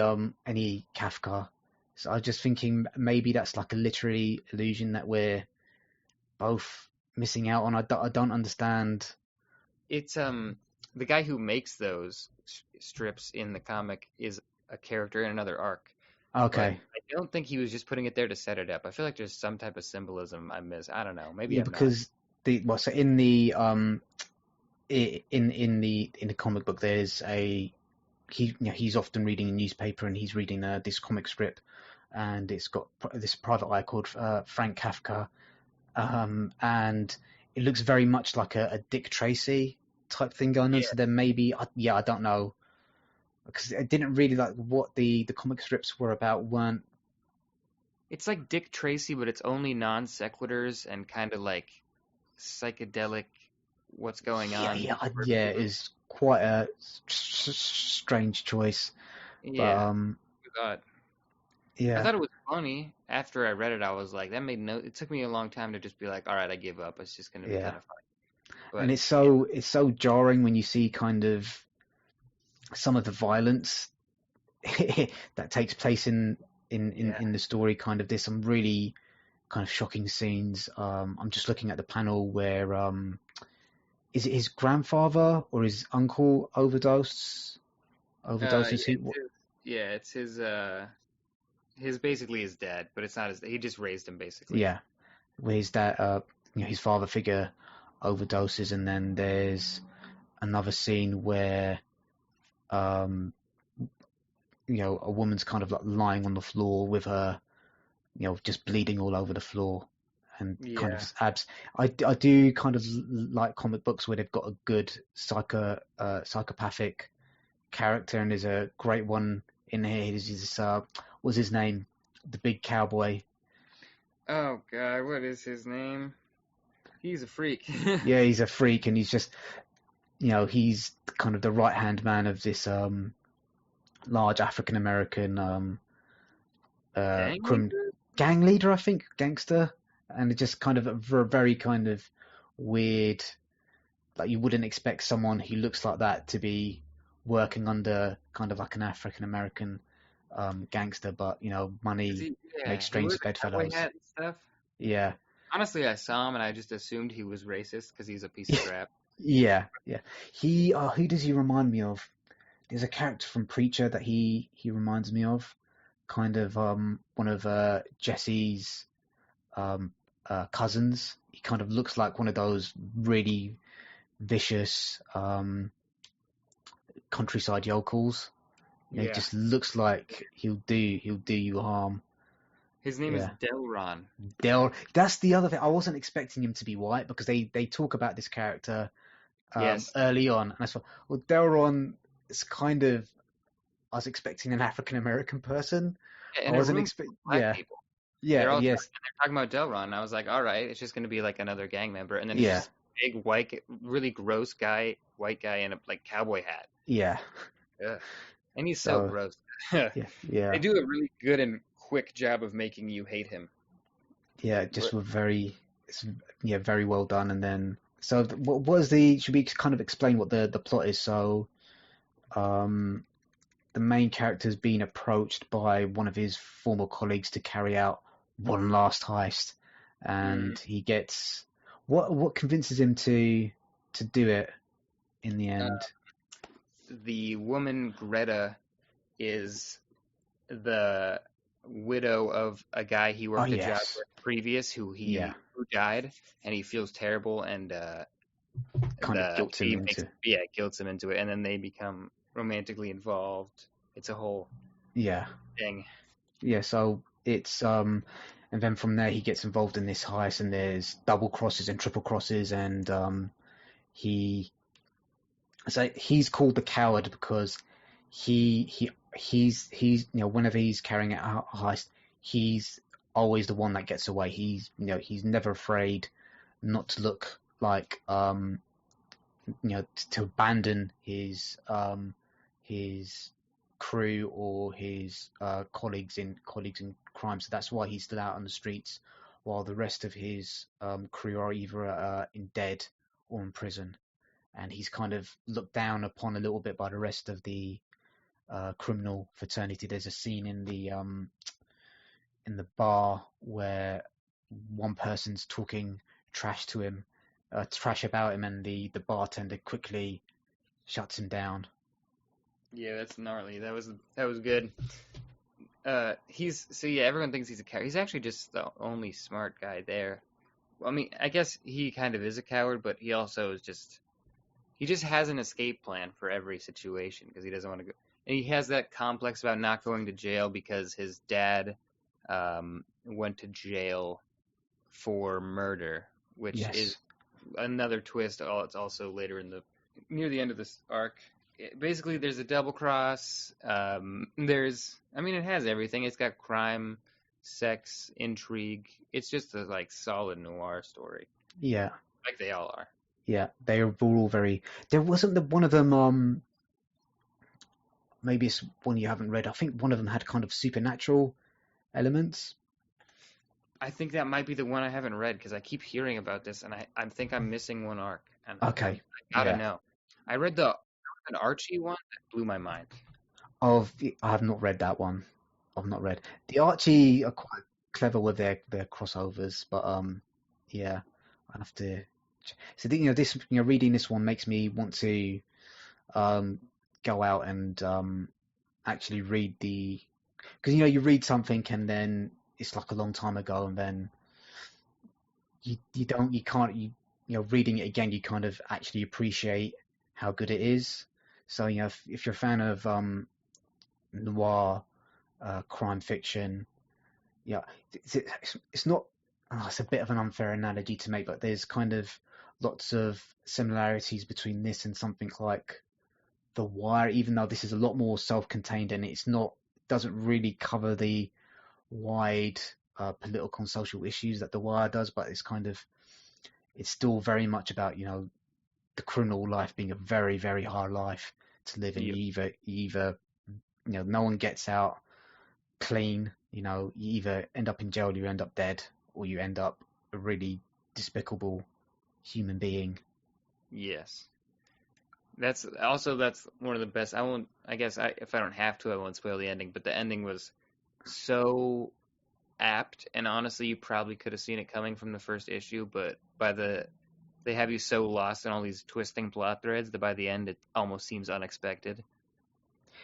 Kafka, so I was just thinking maybe that's like a literary illusion that we're both missing out on. I don't understand. It's the guy who makes those strips in the comic is a character in another arc. Okay. But I don't think he was just putting it there to set it up. I feel like there's some type of symbolism I miss. I don't know. Maybe because so in the in the comic book there's he's often reading a newspaper, and he's reading this comic strip, and it's got this private eye called Frank Kafka, and it looks very much like a Dick Tracy type thing going on. So then maybe I don't know, because I didn't really like what the comic strips were about. Weren't It's like Dick Tracy, but it's only non sequiturs and kind of like psychedelic. What's going on? Yeah, it is quite a strange choice. Yeah, But, I thought it was funny. After I read it, I was like, that made no. It took me a long time to just be like, all right, I give up. It's just going to be kind of funny. But, and it's so jarring when you see kind of some of the violence that takes place in the story. Kind of there's some really kind of shocking scenes. I'm just looking at the panel where is it his grandfather or his uncle overdoses? It's his basically his dad, but it's not his. He just raised him basically. Yeah, where his dad, his father figure overdoses, and then there's another scene where, a woman's kind of like lying on the floor with her, just bleeding all over the floor. And kind of abs. I do kind of like comic books where they've got a good psychopathic character, and there's a great one in here. What's his name? The big cowboy. Oh God, what is his name? He's a freak. Yeah, he's a freak, and he's just, he's kind of the right hand man of this large African American gang leader, I think, gangster. And it's just kind of a very kind of weird, like you wouldn't expect someone who looks like that to be working under kind of like an African American gangster, but money makes strange bedfellows. Yeah. Honestly, I saw him and I just assumed he was racist because he's a piece of crap. Yeah. He who does he remind me of? there's a character from Preacher that he reminds me of, kind of one of Jesse's cousins. He kind of looks like one of those really vicious countryside yokels. You know, he Yeah. just looks like he'll do you harm. His name is Yeah. Delron. That's the other thing. I wasn't expecting him to be white because they talk about this character Yes. early on, and I thought, well, Delron is kind of. I was expecting an African American person. Yeah, I in a wasn't room expecting. full of black Yeah, people. yeah, yes, They're talking about Delron. And I was like, all right, it's just going to be like another gang member. And then it's yeah, just a big white, really gross guy, white guy in a like cowboy hat. yeah. Ugh. And he's so So gross. yeah, They yeah, do a really good and quick job of making you hate him. yeah. Just were very, yeah, very well done. And then, so what was the? Should we kind of explain what the plot is? So, um, the main character's been approached by one of his former colleagues to carry out one last heist, Mm. and he gets what convinces him to do it in the Uh, end. the woman Greta is the widow of a guy he Oh worked a job yes, with previous yeah, who died, and he feels terrible, and kind of guilt him she makes into guilts him into it, and then they become romantically involved. It's a whole yeah, thing. yeah. So it's and then from there he gets involved in this heist, and there's double crosses and triple crosses, and he so he's called the coward because he's you know whenever he's carrying out a heist, he's always the one that gets away. He's you know he's never afraid not to look like you know to abandon his crew or his colleagues in crime. So that's why he's still out on the streets, while the rest of his crew are either in dead or in prison. And he's kind of looked down upon a little bit by the rest of the criminal fraternity. There's a scene in the bar where one person's talking trash to him, trash about him, and the bartender quickly shuts him down. Yeah, that's gnarly. That was good. He's so yeah. Everyone thinks he's a coward. He's actually just the only smart guy there. I mean, I guess he kind of is a coward, but he also is just he just has an escape plan for every situation because he doesn't want to go. And he has that complex about not going to jail because his dad went to jail for murder, which is Yes. another twist. It's also later in the near the end of this arc. Basically, there's a double cross. I mean, it has everything. It's got crime, sex, intrigue. It's just a like solid noir story, Yeah. like they all are. Yeah. They were all very. There wasn't the one of them. Maybe it's one you haven't read. I think one of them had kind of supernatural elements. I think that might be the one I haven't read because I keep hearing about this, and I think I'm missing one arc, and Okay. I gotta Yeah. know. I read an Archie one that blew my mind. I have not read that one. I've not read. The Archie are quite clever with their crossovers, but yeah, I have to. So you know this you know reading this one makes me want to um go out and actually read the because you know you read something and then it's like a long time ago and then you can't you know reading it again you kind of actually appreciate how good it is. So you know if you're a fan of noir crime fiction, yeah, it's not. Oh, it's a bit of an unfair analogy to make, but there's kind of lots of similarities between this and something like The Wire, even though this is a lot more self-contained and it's not doesn't really cover the wide political and social issues that The Wire does, but it's still very much about you know the criminal life being a very very hard life to live in. Yep. You either you know no one gets out clean. You know you either end up in jail, or you end up dead, or you end up a really despicable human being. Yes. That's one of the best. I won't. I guess if I don't have to, I won't spoil the ending. But the ending was so apt, and honestly, you probably could have seen it coming from the first issue. But they have you so lost in all these twisting plot threads that by the end, it almost seems unexpected.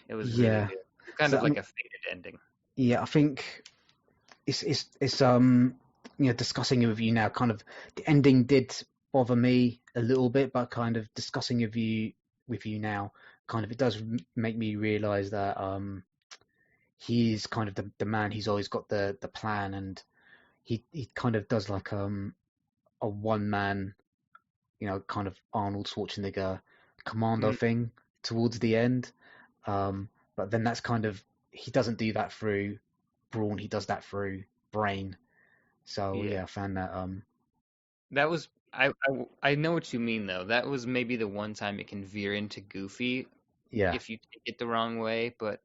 It was really Yeah. good. It's kind So of like a fated ending. yeah, I think it's discussing it with you now. Kind of the ending did bother me a little bit, but kind of discussing with you now, kind of it does make me realize that he's kind of the man. He's always got the plan, and he kind of does like a one man, kind of Arnold Schwarzenegger commando Mm, thing towards the end. But then that's kind of, he doesn't do that through brawn. He does that through brain. So yeah, yeah, I found that that was. I know what you mean though. That was maybe the one time it can veer into goofy yeah, if you take it the wrong way. But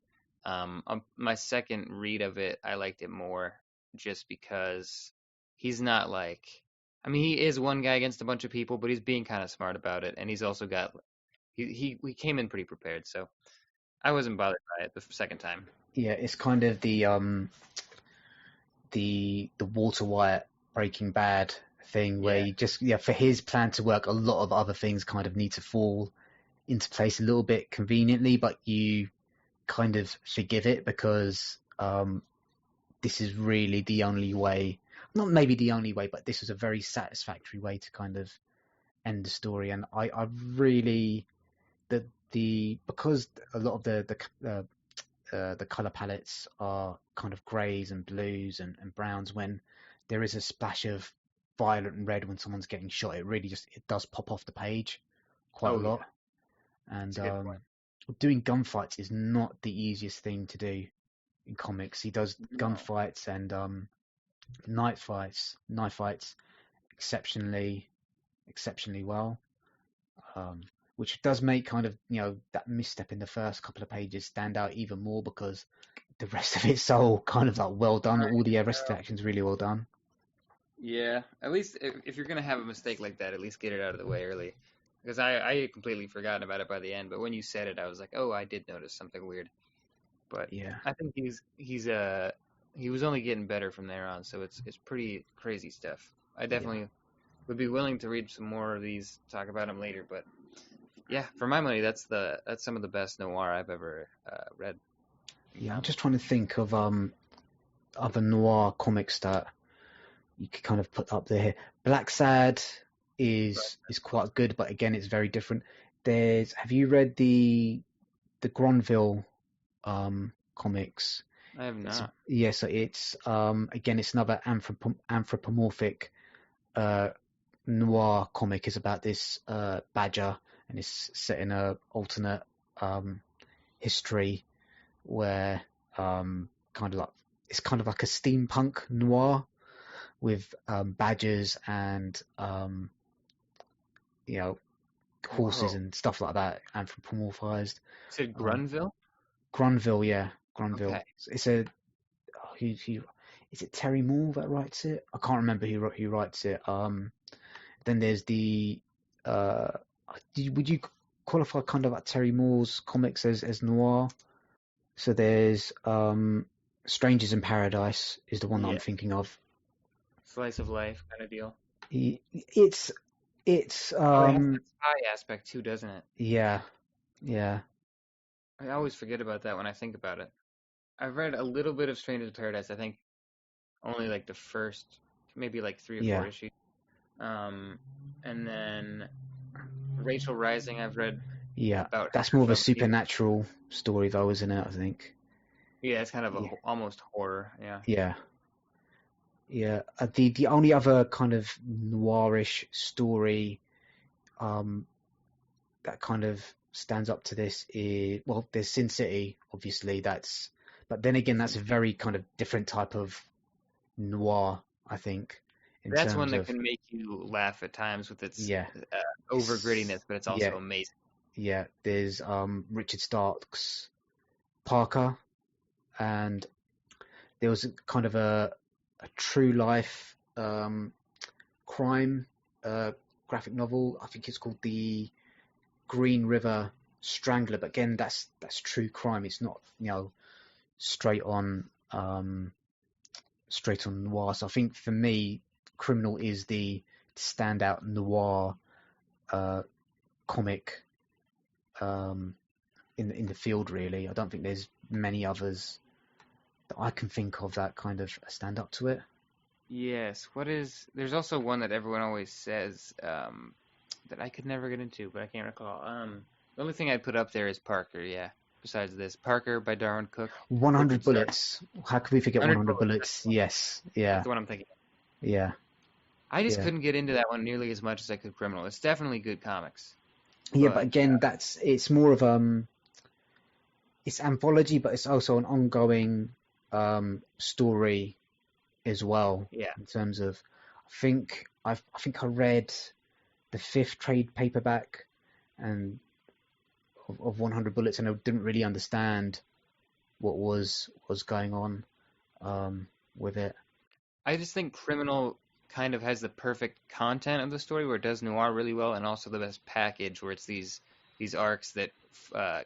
my second read of it, I liked it more just because he's not like. I mean, he is one guy against a bunch of people, but he's being kind of smart about it, and he's also got. He came in pretty prepared, so I wasn't bothered by it the second time. yeah. It's kind of the Walter White Breaking Bad thing where Yeah, you just, yeah, for his plan to work, a lot of other things kind of need to fall into place a little bit conveniently, but you kind of forgive it because this is really the only way, not maybe the only way, but this was a very satisfactory way to kind of end the story. And I really, because a lot of the color palettes are kind of grays and blues and browns, when there is a splash of violet and red when someone's getting shot, it really just, it does pop off the page quite a oh lot. yeah, And it's a good point. doing gunfights is not the easiest thing to do in comics. He does No. gunfights and knife fights exceptionally well, um, which does make kind of, that misstep in the first couple of pages stand out even more, because the rest of it's so kind of like well done. All the rest of the action's really well done. Yeah, at least if you're gonna have a mistake like that, at least get it out of the way early. Because I had completely forgotten about it by the end, but when you said it, I was like, oh, I did notice something weird. But Yeah, I think he was only getting better from there on, so it's pretty crazy stuff. I yeah, definitely would be willing to read some more of these, talk about them later. But yeah, for my money, that's some of the best noir I've ever read in yeah. I'm comics. just trying to think of other noir comics that you could kind of put up there. Black Sad is quite good, but again, it's very different. Have you read the Gronville comics? I have not. So it's again, it's another anthropomorphic uh, noir comic. Is about this badger, and it's set in a alternate history where kind of like, it's kind of like a steampunk noir with badgers and you know horses Whoa. and stuff like that anthropomorphized. You said Um, Grunville? Gronville, yeah, Gronville. Okay. It's a who is it? Terry Moore that writes it? I can't remember who writes it. Then there's the uh, would you qualify kind of like Terry Moore's comics as noir? So there's Strangers in Paradise is the one that I'm Yeah. thinking of. Slice of life kind of deal. It's it's Oh, it has that spy aspect too, doesn't it? yeah, yeah, I always forget about that when I think about it. I've read a little bit of Strangers in Paradise. I think only like the first, maybe like three or four yeah, issues. Um, and then Rachel Rising, I've read yeah. about That's more half of a of. supernatural story though, isn't it? I think. Yeah, it's kind of a Yeah, almost horror. Yeah. yeah, yeah. The only other kind of noirish story that kind of stands up to this is, well, there's Sin City, obviously. But then again, that's a very kind of different type of noir, I think, in That's one terms that of, can make you laugh at times with its yeah, over grittiness, but it's yeah, also amazing. yeah. There's Richard Stark's Parker, and there was kind of a true life crime graphic novel. I think it's called The Green River Strangler. But again, that's true crime. It's not, straight on noir. So I think for me, Criminal is the standout noir comic. Um, in the field, really. I don't think there's many others that I can think of that kind of stand up to it. Yes. There's also one that everyone always says that I could never get into, but I can't recall. The only thing I'd put up there is Parker. Yeah. Besides this, Parker by Darwin Cook. 100 Richard Stark. Bullets. How could we forget 100 100 Bullets. Bullets? Yes. Yeah. That's the one I'm thinking. Yeah. I just Yeah. couldn't get into that one nearly as much as I could Criminal. It's definitely good comics. Yeah, but again, it's more of it's anthology, but it's also an ongoing story as well. Yeah. In terms of, I think I read the 5th trade paperback and of 100 Bullets, and I didn't really understand what was going on with it. I just think Criminal kind of has the perfect content of the story where it does noir really well, and also the best package where it's these arcs that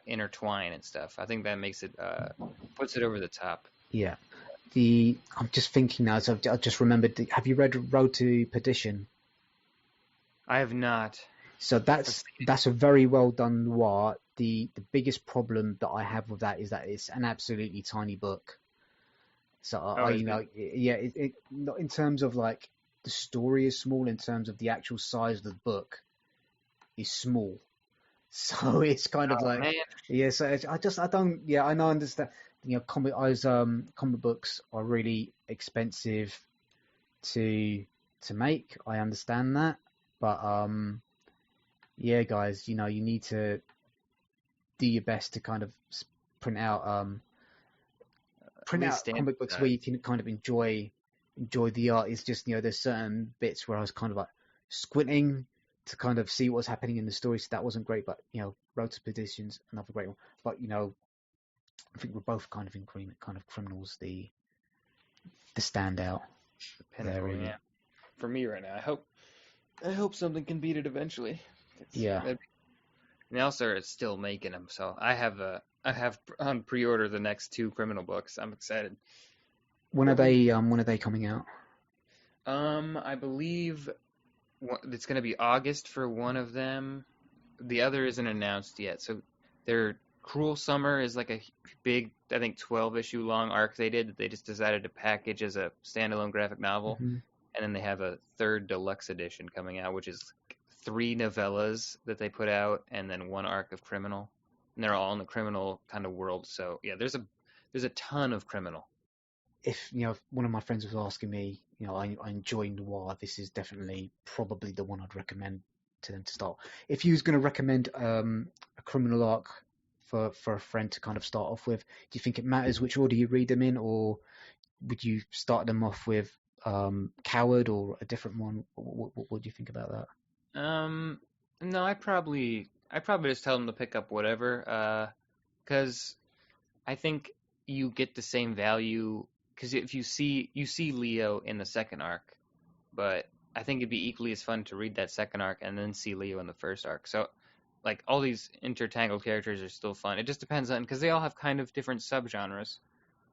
intertwine and stuff. I think that makes it puts it over the top. Yeah. I'm just thinking now, so I just remembered, have you read Road to Perdition? I have not. So that's a very well done noir. The biggest problem that I have with that is that it's an absolutely tiny book. So not in terms of like the story is small, in terms of the actual size of the book is small. So it's kind of like, man. yeah. So I don't, yeah. I know, understand. Comic books are really expensive to make. I understand that, but yeah, guys, you need to do your best to kind of print out comic books where you can kind of enjoy the art. It's just, there's certain bits where I was kind of like squinting to kind of see what's happening in the story, so that wasn't great. But Road to Perdition's another great one. But I think we're both kind of in agreement. Kind of Criminal's the standout. The pinnacle, really. Yeah. For me right now, I hope something can beat it eventually. And also, it's still making them, so I have on pre-order the next 2 Criminal books. I'm excited. When are they coming out? I believe it's going to be August for one of them. The other isn't announced yet. So their Cruel Summer is like a big, I think 12-issue long arc they did that they just decided to package as a standalone graphic novel. Mm-hmm. And then they have a 3rd deluxe edition coming out, which is 3 novellas that they put out, and then 1 arc of Criminal. And they're all in the Criminal kind of world. So yeah, there's a ton of Criminal. If one of my friends was asking me, I enjoy noir, this is definitely probably the one I'd recommend to them to start. If you was going to recommend a Criminal arc for a friend to kind of start off with, do you think it matters which order you read them in, or would you start them off with Coward or a different one? What do you think about that? No, I probably just tell them to pick up whatever, because I think you get the same value. Because if you see Leo in the 2nd arc, but I think it'd be equally as fun to read that 2nd arc and then see Leo in the 1st arc. So, like, all these intertangled characters are still fun. It just depends on, because they all have kind of different subgenres.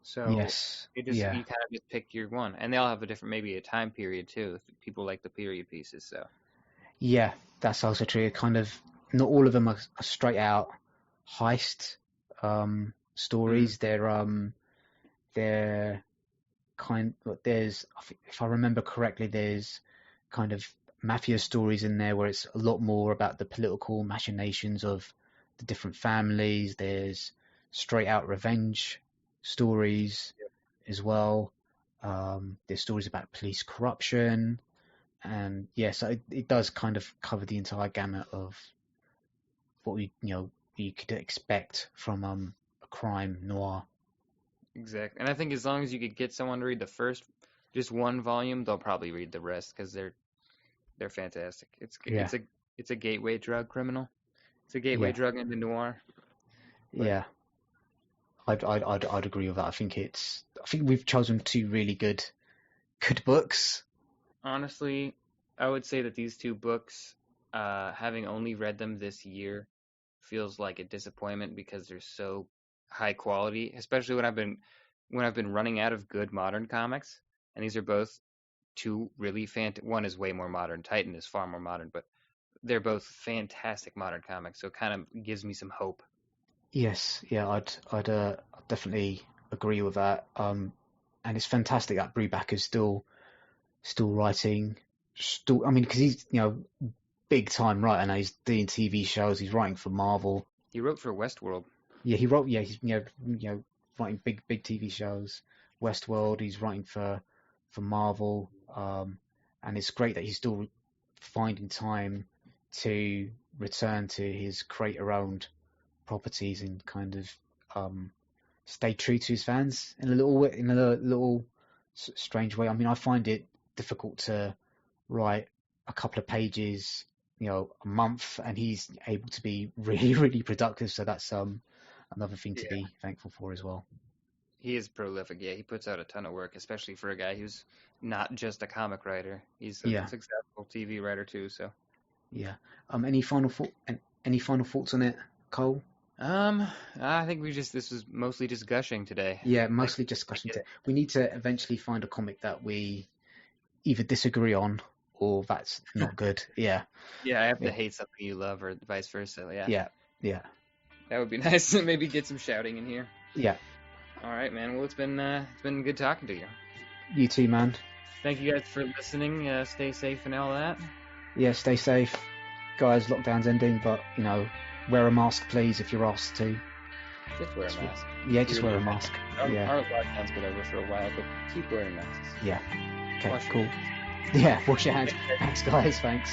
So yes, you kind of just pick your one, and they all have maybe a time period too. People like the period pieces, so yeah, that's also true. Kind of, not all of them are straight out heist stories. Mm. They're kind. There's, if I remember correctly, there's kind of mafia stories in there where it's a lot more about the political machinations of the different families. There's straight out revenge stories as well. There's stories about police corruption, and so it does kind of cover the entire gamut of what you could expect from a crime noir. Exactly, and I think as long as you could get someone to read the first, just 1 volume, they'll probably read the rest because they're fantastic. It's a gateway drug, Criminal. It's a gateway drug into noir. But I'd agree with that. I think we've chosen 2 really good books. Honestly, I would say that these 2 books, having only read them this year, feels like a disappointment because they're so high quality, especially when I've been running out of good modern comics, and these are both 2 really one is way more modern. Titan is far more modern, but they're both fantastic modern comics, so it kind of gives me some hope. Yes, yeah, I'd definitely agree with that. And it's fantastic that Brubaker's still writing, still. I mean, because he's big time writer now. He's doing TV shows. He's writing for Marvel. He wrote for Westworld. Yeah, he wrote. Yeah, he's writing big TV shows. Westworld. He's writing for Marvel. And it's great that he's still finding time to return to his creator-owned properties and kind of stay true to his fans in a little strange way. I mean, I find it difficult to write a couple of pages, a month, and he's able to be really, really productive. So that's another thing to be thankful for as well. He is prolific. Yeah, he puts out a ton of work, especially for a guy who's not just a comic writer. He's a successful TV writer too. So yeah. Any final thoughts on it, Cole? I think this was mostly just gushing today. Yeah, mostly just gushing. We need to eventually find a comic that we either disagree on or that's not good. Yeah. Yeah, I have to hate something you love or vice versa. Yeah. Yeah. That would be nice. Maybe get some shouting in here. Yeah. All right, man. Well, it's been good talking to you. You too, man. Thank you guys for listening. Stay safe and all that. Yeah, stay safe. Guys, lockdown's ending, but, wear a mask, please, if you're asked to. Just wear a mask. Yeah, just wear a mask. Our lockdown's been over for a while, but keep wearing masks. Yeah. Okay, cool. Yeah, wash your hands. Thanks, guys. Thanks.